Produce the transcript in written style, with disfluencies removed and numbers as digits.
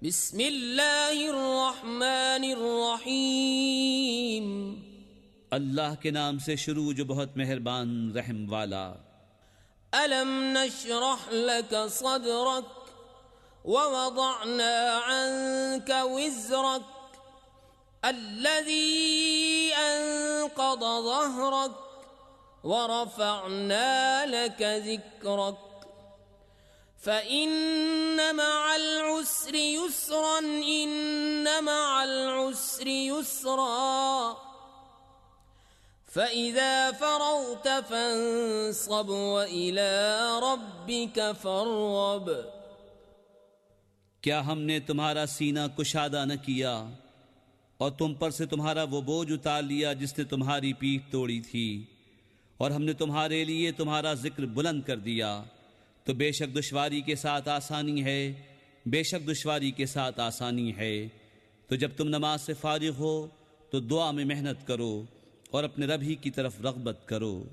بسم اللہ الرحمن الرحیم اللہ کے نام سے شروع جو بہت مہربان رحم والا۔ ألم نشرح لك صدرك ووضعنا عنك وزرك الذي أنقض ظهرك ورفعنا لك ذكرك فإن مع العسر يسرا إن مع العسر يسرا فَإِذَا فَرَغْتَ فَانصَبْ وَإِلَىٰ رَبِّكَ فَارْغَب۔ کیا ہم نے تمہارا سینہ کشادہ نہ کیا اور تم پر سے تمہارا وہ بوجھ اتار لیا جس نے تمہاری پیٹھ توڑی تھی، اور ہم نے تمہارے لیے تمہارا ذکر بلند کر دیا، تو بے شک دشواری کے ساتھ آسانی ہے، بے شک دشواری کے ساتھ آسانی ہے۔ تو جب تم نماز سے فارغ ہو تو دعا میں محنت کرو اور اپنے رب ہی کی طرف رغبت کرو۔